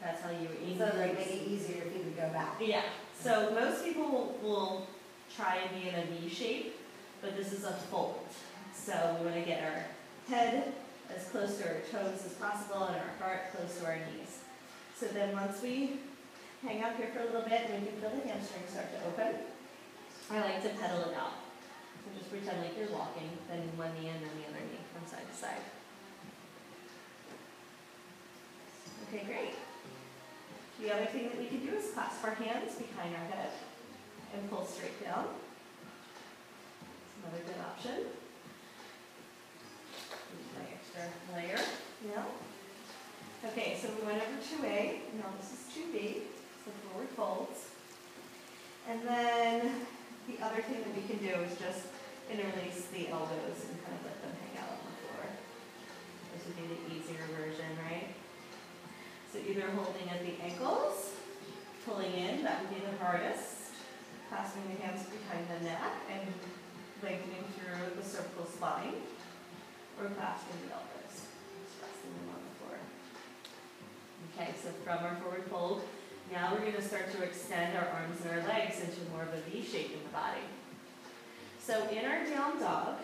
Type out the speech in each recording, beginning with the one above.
That's how you eat. So like make it easier for you to go back. Yeah. So most people will try and be in a V shape, but this is a fold. So we want to get our head as close to our toes as possible and our heart close to our knees. So then once we hang out here for a little bit and we can feel the hamstrings start to open, I like to pedal it out. So just pretend like you're walking, then one knee and then the other knee from side to side. Okay, great. The other thing that we can do is clasp our hands behind our head and pull straight down. It's another good option. Use my extra layer. Yeah. Okay, so we went over 2A. Now this is 2B. So forward folds. And then the other thing that we can do is just interlace the elbows and kind of let them hang out on the floor. This would be the easier version, right? So either holding at the ankles, pulling in, that would be the hardest, clasping the hands behind the neck and lengthening through the cervical spine, or clasping the elbows, resting them on the floor. Okay, so from our forward fold, now we're going to start to extend our arms and our legs into more of a V shape in the body. So in our down dog,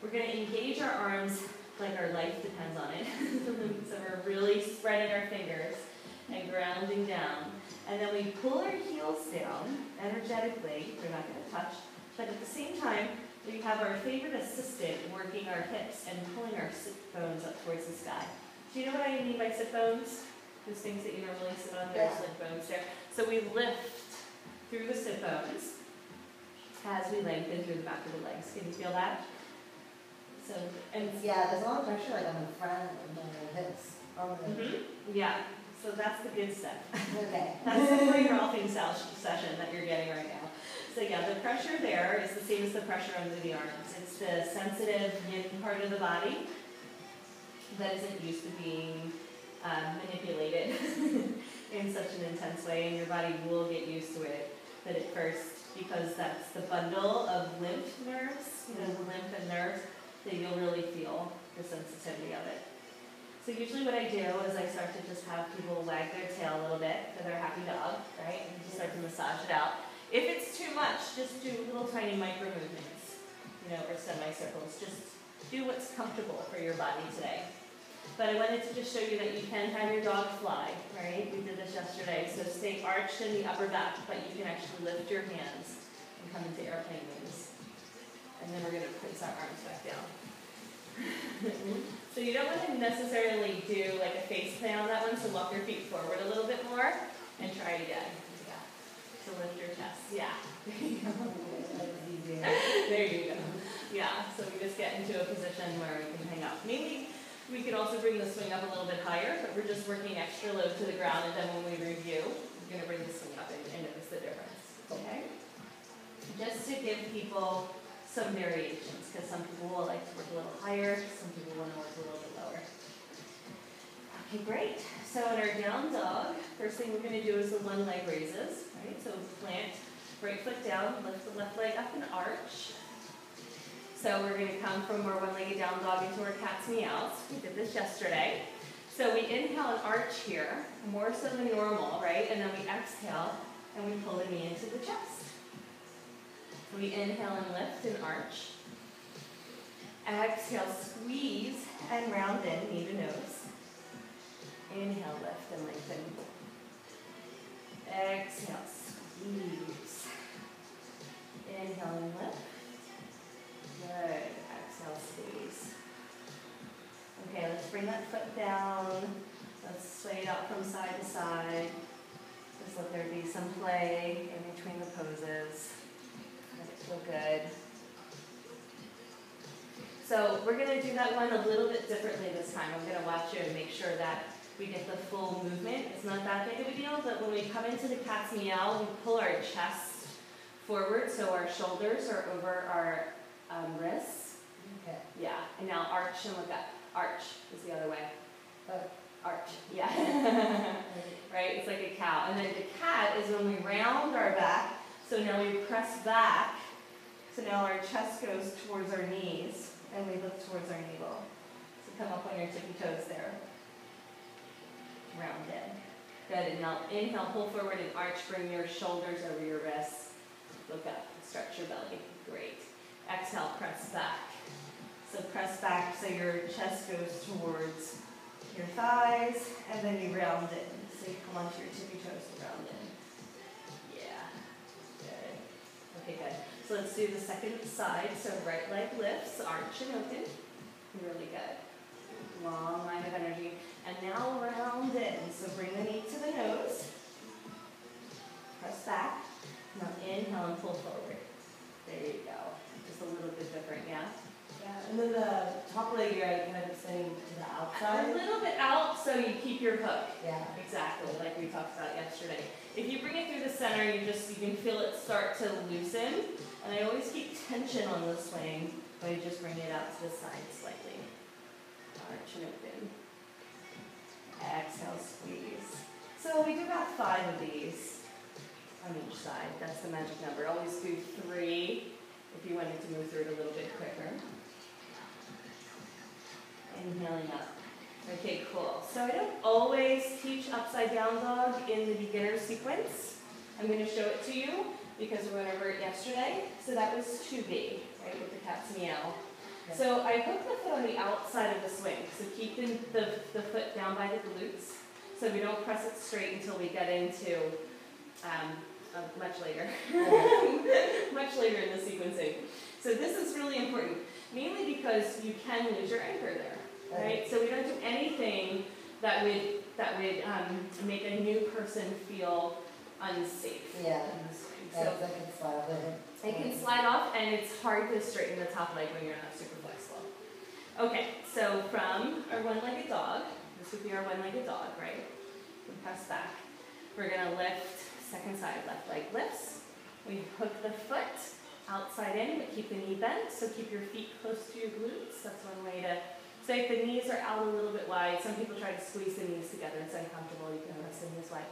we're going to engage our arms like our life depends on it. So we're really spreading our fingers and grounding down. And then we pull our heels down energetically. We're not going to touch. But at the same time, we have our favorite assistant working our hips and pulling our sit bones up towards the sky. Do you know what I mean by sit bones? Those things that you normally sit on, there's like bones there. So we lift through the sit bones as we lengthen through the back of the legs. Can you feel that? So, and yeah, there's a lot of pressure like on the front and on the hips. Yeah, so that's the good stuff. Okay. That's the free rolfing session that you're getting right now. So yeah, the pressure there is the same as the pressure under the arms. It's the sensitive yin part of the body that isn't used to being manipulated in such an intense way, and your body will get used to it. But at first, because that's the bundle of lymph nerves, the lymph and nerves, that you'll really feel the sensitivity of it. So usually what I do is I start to just have people wag their tail a little bit for their happy dog, right? And just start to massage it out. If it's too much, just do little tiny micro movements, or semicircles. Just do what's comfortable for your body today. But I wanted to just show you that you can have your dog fly, right? We did this yesterday. So stay arched in the upper back, but you can actually lift your hands and come into airplane wings. And then we're going to place our arms back down. So you don't want to necessarily do like a face plant on that one, so walk your feet forward a little bit more and try it again. Yeah. So lift your chest. Yeah. There you go. Yeah, so we just get into a position where we can hang out. Maybe we could also bring the swing up a little bit higher, but we're just working extra load to the ground, and then when we review, we're going to bring the swing up and notice the difference. Okay? Just to give people some variations, because some people will like to work a little higher, some people want to work a little bit lower. Okay, great. So in our down dog, first thing we're going to do is the one leg raises, right? So plant right foot down, lift the left leg up and arch. So we're going to come from our one-legged down dog into our cat's meows. We did this yesterday. So we inhale and arch here, more so than normal, right? And then we exhale and we pull the knee into the chest. We inhale and lift and arch. Exhale, squeeze and round in, knee to nose. Inhale, lift and lengthen. Exhale, squeeze. Inhale and lift. Good. Exhale, squeeze. Okay, let's bring that foot down. Let's sway it out from side to side. Just let there be some play in between the poses. Let it feel good. So we're going to do that one a little bit differently this time. I'm going to watch you and make sure that we get the full movement. It's not that big of a deal, but when we come into the cat's meow, we pull our chest forward so our shoulders are over our wrists. Okay. Yeah, and now arch and look up. Arch is the other way. Arch, yeah. Right, it's like a cow. And then the cat is when we round our back. So now we press back. So now our chest goes towards our knees and we look towards our navel. So come up on your tippy toes there. Round Good, and now inhale, pull forward and arch, bring your shoulders over your wrists. Look up, stretch your belly, great. Exhale, press back. So press back so your chest goes towards your thighs, and then you round in. So you come onto your tippy toes to round in. Yeah, good. Okay, good. So let's do the second side. So right leg lifts, arch and open. Really good. Long line of energy. And now round in. So bring the knee to the nose. Press back. Now inhale and pull forward. There you go. Just a little bit different, yeah? Yeah, and then the top leg, you're kind of extending to the outside. A little bit out so you keep your hook. Yeah. Exactly, like we talked about yesterday. If you bring it through the center, you can feel it start to loosen. And I always keep tension on the swing, but I just bring it out to the side slightly. Arch and open. Exhale, squeeze. So we do about 5 of these on each side. That's the magic number. Always do 3 if you wanted to move through it a little bit quicker. Inhaling up. Okay, cool. So I don't always teach upside down dog in the beginner sequence. I'm going to show it to you because we went over it yesterday. So that was 2B, right, with the cat's meow. Yeah. So I hook the foot on the outside of the swing. So keep the foot down by the glutes. So we don't press it straight until we get into much later. Much later in the sequencing. So this is really important, mainly because you can lose your anchor there. Right? So we don't do anything that would make a new person feel unsafe. Yeah. In the swing. Yeah, So it can slide off. it can slide off, and it's hard to straighten the top leg when you're not super flexible. Okay, so from our one-legged dog, this would be our one-legged dog, right? We press back. We're gonna lift, second side, left leg lifts. We hook the foot outside in, but keep the knee bent, so keep your feet close to your glutes. That's one way to. So if the knees are out a little bit wide, some people try to squeeze the knees together. It's uncomfortable. You can rest the knees wide.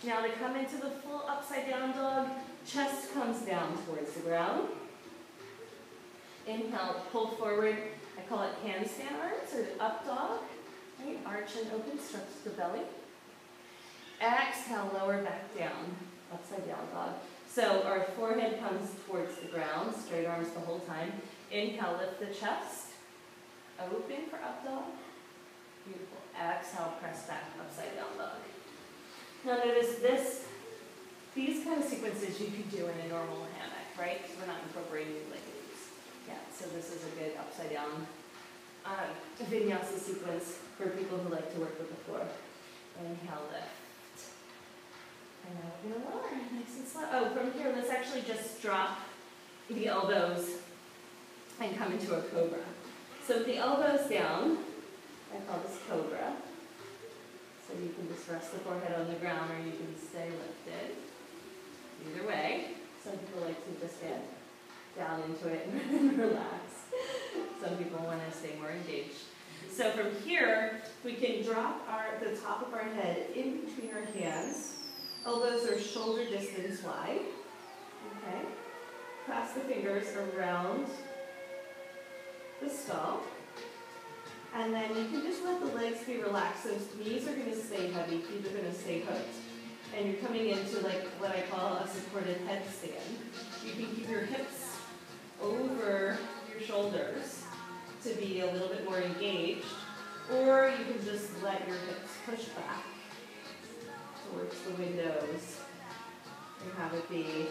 Now to come into the full upside down dog, chest comes down towards the ground. Inhale, pull forward. I call it handstand arms or the up dog. Right? Arch and open, stretch the belly. Exhale, lower back down, upside down dog. So our forehead comes towards the ground, straight arms the whole time. Inhale, lift the chest. Open for up dog. Beautiful. Exhale, press back, upside down dog. Now notice these kind of sequences you could do in a normal hammock, right? Because we're not incorporating leg loops. Yeah, so this is a good upside down vinyasa sequence for people who like to work with the floor. Inhale, lift. And now we're going to lower, nice and slow. Oh, from here, let's actually just drop the elbows and come into a cobra. So with the elbows down, I call this cobra. So you can just rest the forehead on the ground or you can stay lifted. Either way, some people like to just get down into it and relax. Some people want to stay more engaged. So from here, we can drop the top of our head in between our hands. Elbows are shoulder distance wide. Okay. Cross the fingers around the skull. And then you can just let the legs be relaxed. So knees are going to stay heavy, feet are going to stay hooked. And you're coming into like what I call a supported headstand. You can keep your hips over your shoulders to be a little bit more engaged. Or you can just let your hips push back towards the windows and have it be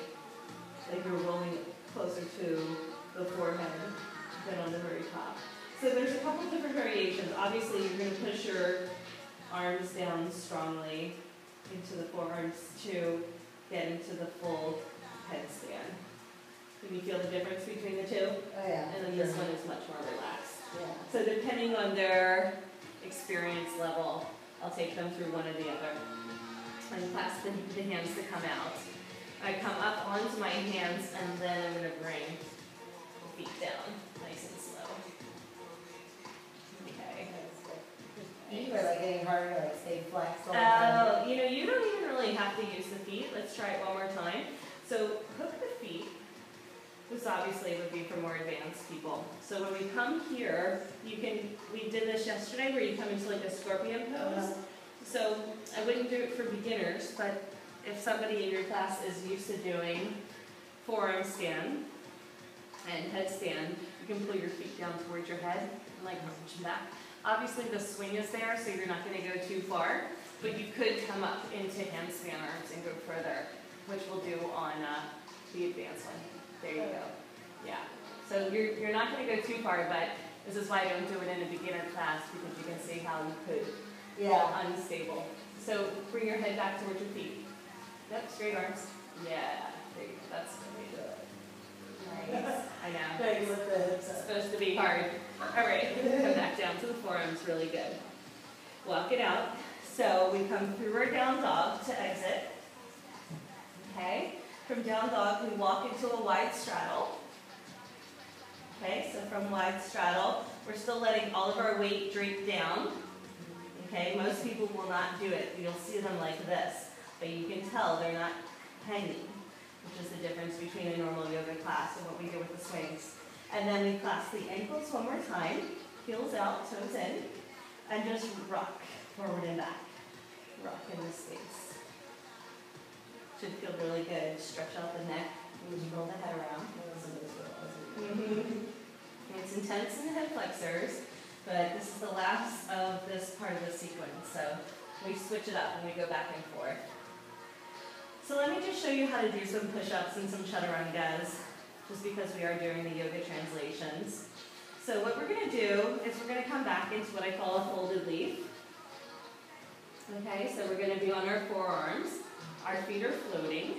like you're rolling closer to the forehead than on the very top. So there's a couple different variations. Obviously, you're going to push your arms down strongly into the forearms to get into the full headstand. Can you feel the difference between the two? Oh yeah. And then this one is much more relaxed. Yeah. So depending on their experience level, I'll take them through one or the other. And clasp the hands to come out. I come up onto my hands and then I'm going to bring the feet down, nice and slow. Okay. Feet are like getting harder to like stay flexed all the time. You don't even really have to use the feet. Let's try it one more time. So hook the feet. This obviously would be for more advanced people. So when we come here, we did this yesterday where you come into like a scorpion pose. So wouldn't do it for beginners, but if somebody in your class is used to doing forearm stand and headstand, you can pull your feet down towards your head and like hunch them back. Obviously the swing is there, so you're not going to go too far, but you could come up into handstand arms and go further, which we'll do on the advanced one. There you go. Yeah. So you're not going to go too far, but this is why I don't do it in a beginner class, because you can see how you could fall unstable. So bring your head back towards your feet. Yep, straight arms. Yeah, there you go. That's good. Nice. I know. It's supposed to be hard. All right, come back down to the forearms, really good. Walk it out. So we come through our down dog to exit. Okay, from down dog we walk into a wide straddle. Okay, so from wide straddle, we're still letting all of our weight drape down. Okay, most people will not do it. You'll see them like this, but you can tell they're not hanging, which is the difference between a normal yoga class and what we do with the swings. And then we clasp the ankles one more time, heels out, toes in, and just rock forward and back. Rock in the space. Should feel really good. Stretch out the neck, and roll the head around. It's intense in the hip flexors, but this is the last of this part of the sequence, so we switch it up and we go back and forth. So let me just show you how to do some push-ups and some chaturangas, just because we are doing the yoga translations. So what we're going to do is we're going to come back into what I call a folded leaf. Okay, so we're going to be on our forearms. Our feet are floating,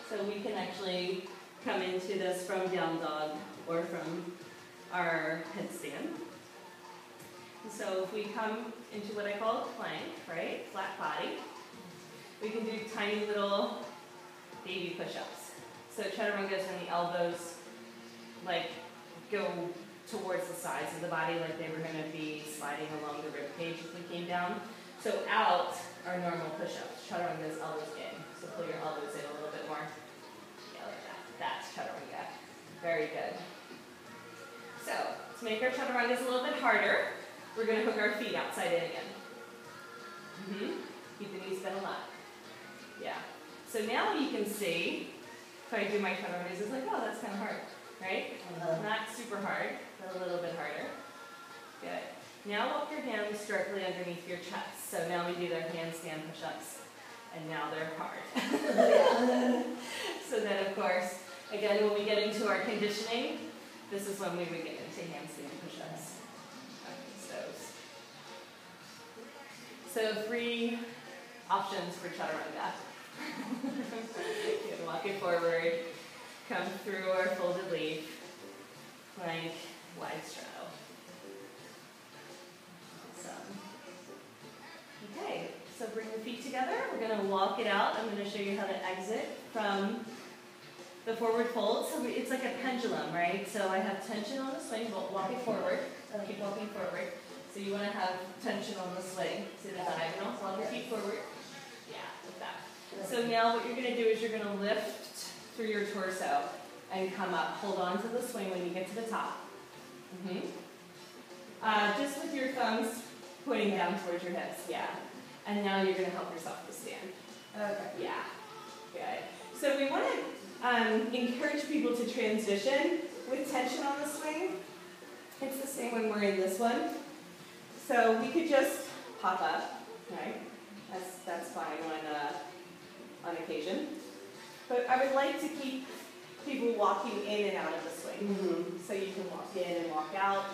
so we can actually come into this from down dog or from our headstand. So if we come into what I call a plank, right, flat body, we can do tiny little baby push-ups. So chaturangas when the elbows like go towards the sides of the body, like they were going to be sliding along the rib cage as we came down. So out are normal push-ups. Chaturangas, elbows in. So pull your elbows in a little bit more. Yeah, like that. That's chaturanga. Very good. So to make our chaturangas a little bit harder, we're going to hook our feet outside in again. Keep the knees bent a lot. Yeah. So now you can see, if I do my chaturangas, it's like, oh, that's kind of hard, right? Not super hard, but a little bit harder. Good. Now walk your hands directly underneath your chest. So now we do their handstand push-ups, and now they're hard. So then, of course, again, when we get into our conditioning, this is when we would get into handstand push-ups. So 3 options for chaturanga. You can walk it forward, come through our folded leaf, plank, wide straddle. Awesome. Okay, so bring the feet together. We're going to walk it out. I'm going to show you how to exit from the forward fold. So it's like a pendulum, right? So I have tension on the swing, but walk it forward. Keep walking forward. So you want to have tension on the swing. See the diagonal? Walk your feet forward. Yeah, like that. So now what you're going to do is you're going to lift through your torso and come up. Hold on to the swing when you get to the top. Just with your thumbs pointing down towards your hips. Yeah. And now you're going to help yourself to stand. Okay. Yeah. Good. So we want to encourage people to transition with tension on the swing. It's the same when we're in this one. So we could just pop up, right? That's fine on occasion. But I would like to keep people walking in and out of the swing. So you can walk in and walk out.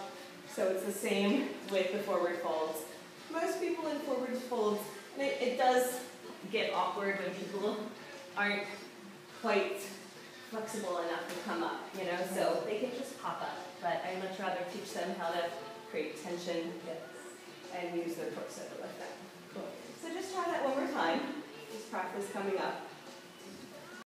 So it's the same with the forward folds. Most people in forward folds, it does get awkward when people aren't quite flexible enough to come up, you know, so they can just pop up. But I'd much rather teach them how to create tension and use their torso to lift them. Cool. So just try that one more time. Just practice coming up.